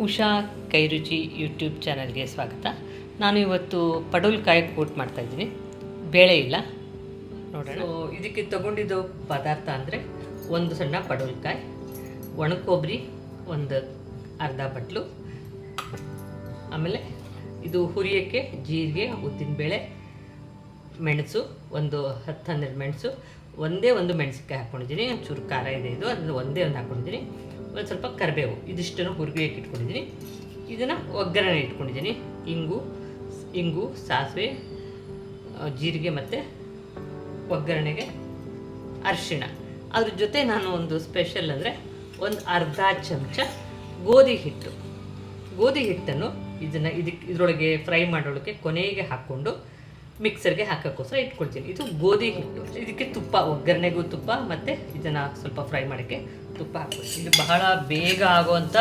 Usha ಕೈರುಚಿ YouTube ಚಾನಲ್ಗೆ ಸ್ವಾಗತ. ನಾನು ಇವತ್ತು ಪಡವಲಕಾಯಿ ಕೂಟ್ ಮಾಡ್ತಾಯಿದ್ದೀನಿ. ಬೇಳೆ ಇಲ್ಲ ನೋಡೋಣ. ಇದಕ್ಕೆ ತಗೊಂಡಿದ್ದು ಪದಾರ್ಥ ಅಂದರೆ ಒಂದು ಸಣ್ಣ ಪಡವಲಕಾಯಿ, ಒಣಕೊಬ್ಬರಿ ಒಂದು ಅರ್ಧ ಬಟ್ಲು, ಆಮೇಲೆ ಇದು ಹುರಿಯೋಕ್ಕೆ ಜೀರಿಗೆ, ಉದ್ದಿನಬೇಳೆ, ಮೆಣಸು ಒಂದು 10-12 ಮೆಣಸು, ಒಂದೇ ಒಂದು ಮೆಣಸಿನ್ಕಾಯಿ ಹಾಕ್ಕೊಂಡಿದ್ದೀನಿ. ಒಂಚೂರು ಖಾರ ಇದೆ ಇದು, ಅದನ್ನು ಒಂದೇ ಒಂದು ಹಾಕ್ಕೊಂಡಿದ್ದೀನಿ. ಒಂದು ಸ್ವಲ್ಪ ಕರಿಬೇವು, ಇದಿಷ್ಟನ್ನು ಹುರಿಯೋಕ್ಕೆ ಇಟ್ಕೊಂಡಿದ್ದೀನಿ. ಇದನ್ನು ಒಗ್ಗರಣೆ ಇಟ್ಕೊಂಡಿದ್ದೀನಿ. ಇಂಗು, ಸಾಸಿವೆ, ಜೀರಿಗೆ ಮತ್ತು ಒಗ್ಗರಣೆಗೆ ಅರಿಶಿಣ. ಅದ್ರ ಜೊತೆ ನಾನು ಒಂದು ಸ್ಪೆಷಲ್ ಅಂದರೆ ಒಂದು ಅರ್ಧ ಚಮಚ ಗೋಧಿ ಹಿಟ್ಟನ್ನು ಇದರೊಳಗೆ ಫ್ರೈ ಮಾಡೋಳಕ್ಕೆ ಕೊನೆಗೆ ಹಾಕ್ಕೊಂಡು ಮಿಕ್ಸರ್ಗೆ ಹಾಕೋಕ್ಕೋಸ್ಕರ ಇಟ್ಕೊಳ್ತೀನಿ. ಇದು ಗೋಧಿ ಹಿಟ್ಟು. ಇದಕ್ಕೆ ತುಪ್ಪ, ಒಗ್ಗರಣೆಗೂ ತುಪ್ಪ ಮತ್ತು ಇದನ್ನು ಸ್ವಲ್ಪ ಫ್ರೈ ಮಾಡೋಕ್ಕೆ ತುಪ್ಪ ಹಾಕ್ಕೊಳ್ತೀನಿ. ಇದು ಬಹಳ ಬೇಗ ಆಗೋವಂಥ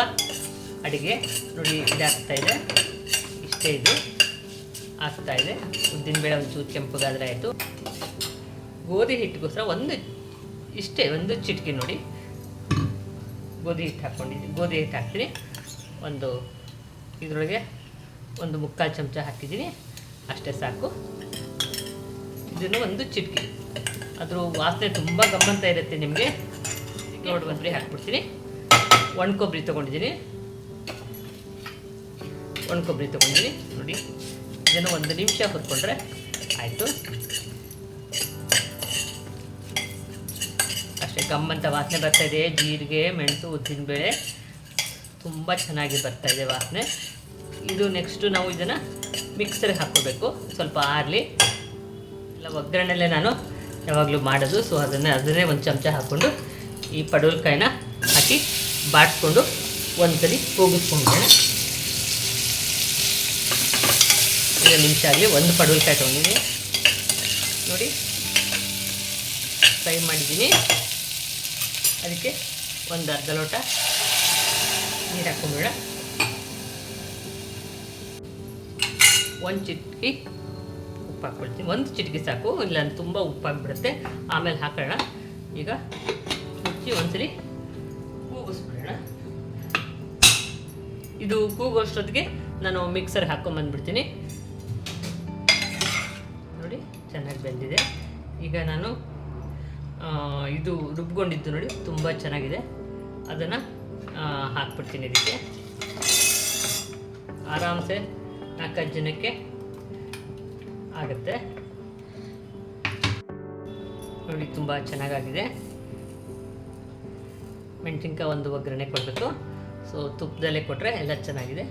ಅಡುಗೆ ನೋಡಿ. ಇದಾಗ್ತಾಯಿದೆ, ಇಷ್ಟೇ ಇದು ಆಗ್ತಾಯಿದೆ. ಉದ್ದಿನಬೇಳೆ ಒಂಚೂರು ಕೆಂಪಗಾದರೆ ಆಯಿತು. ಗೋಧಿ ಹಿಟ್ಟಿಗೋಸ್ಕರ ಒಂದು ಚಿಟಿಕೆ ನೋಡಿ ಗೋಧಿ ಹಿಟ್ಟು ಹಾಕ್ಕೊಂಡಿದ್ದೀನಿ. ಗೋಧಿ ಹಿಟ್ಟು ಹಾಕ್ತೀನಿ. ಇದರೊಳಗೆ ಒಂದು 3/4 ಚಮಚ ಹಾಕಿದ್ದೀನಿ, ಅಷ್ಟೇ ಸಾಕು. ಇದನ್ನು ಒಂದು ಚಿಟಿಕೆ, ಅದ್ರ ವಾಸನೆ ತುಂಬ ಗಮ್ಮಂತ ಇರುತ್ತೆ ನಿಮಗೆ. ನೋಡಿ ಬಂದ್ರಿ ಹಾಕ್ಬಿಡ್ತೀನಿ. ಒಣಕೊಬ್ಬರಿ ತೊಗೊಂಡಿದ್ದೀನಿ ನೋಡಿ. ಇದನ್ನು 1 ನಿಮಿಷ ಹುರ್ಕೊಂಡ್ರೆ ಆಯಿತು. ಅಷ್ಟೇ ಗಮ್ಮಂತ ವಾಸನೆ ಬರ್ತಾಯಿದೆ. ಜೀರಿಗೆ, ಮೆಣಸು, ಉದ್ದಿನಬೇಳೆ ತುಂಬ ಚೆನ್ನಾಗಿ ಬರ್ತಾಯಿದೆ ವಾಸನೆ. ಇದು ನೆಕ್ಸ್ಟು ನಾವು ಇದನ್ನು ಮಿಕ್ಸರ್ಗೆ ಹಾಕ್ಕೋಬೇಕು, ಸ್ವಲ್ಪ ಆರಲಿ. ಇಲ್ಲ ಒಗ್ಗರಣೆಲ್ಲೇ ನಾನು ಯಾವಾಗಲೂ ಮಾಡೋದು. ಸೊ ಅದನ್ನೇ 1 ಚಮಚ ಹಾಕ್ಕೊಂಡು ಈ ಪಡವಲಕಾಯಿನ ಹಾಕಿ ಬಾಡಿಸ್ಕೊಂಡು ಒಂದು ಸಲ ಕೂಗಿಸ್ಕೊಂಡ್ಬಿಡೋಣ. 1 ನಿಮಿಷ ಆಗಲಿ. ಒಂದು ಪಡವಲಕಾಯಿ ತೊಗೊಂಡಿದ್ದೀನಿ ನೋಡಿ, ಫ್ರೈ ಮಾಡಿದ್ದೀನಿ. ಅದಕ್ಕೆ ಒಂದು ಅರ್ಧ ಲೋಟ ನೀರು ಹಾಕ್ಕೊಂಡ್ಬಿಡೋಣ. 1 ಚಿಟಿಕೆ ಉಪ್ಪು ಹಾಕ್ಕೊಳ್ತೀನಿ. 1 ಚಿಟಿಕೆ ಸಾಕು, ಇಲ್ಲ ತುಂಬ ಉಪ್ಪಾಗಿಬಿಡುತ್ತೆ. ಆಮೇಲೆ ಹಾಕೋಣ. ಈಗ ಮುಚ್ಚಿ ಒಂದ್ಸಲಿ ಕೂಗಿಸ್ಬಿಡೋಣ. ಇದು ಕೂಗೋಷ್ಟೊತ್ತಿಗೆ ನಾನು ಮಿಕ್ಸರ್ ಹಾಕ್ಕೊಂಬಂದ್ಬಿಡ್ತೀನಿ. ನೋಡಿ ಚೆನ್ನಾಗಿ ಬೆಂದಿದೆ. ಈಗ ನಾನು ಇದು ರುಬ್ಕೊಂಡಿದ್ದು ನೋಡಿ ತುಂಬ ಚೆನ್ನಾಗಿದೆ, ಅದನ್ನು ಹಾಕ್ಬಿಡ್ತೀನಿ. ಇದಕ್ಕೆ ಆರಾಮ್ಸೆ 4-5 ಜನಕ್ಕೆ ಆಗುತ್ತೆ ನೋಡಿ. ತುಂಬ ಚೆನ್ನಾಗಾಗಿದೆ. ಮೆಣಸಿನ್ಕಾಯಿ ಒಂದು ಒಗ್ಗರಣೆ ಕೊಡಬೇಕು. ಸೊ ತುಪ್ಪದಲ್ಲೇ ಕೊಟ್ಟರೆ ಎಲ್ಲ ಚೆನ್ನಾಗಿದೆ.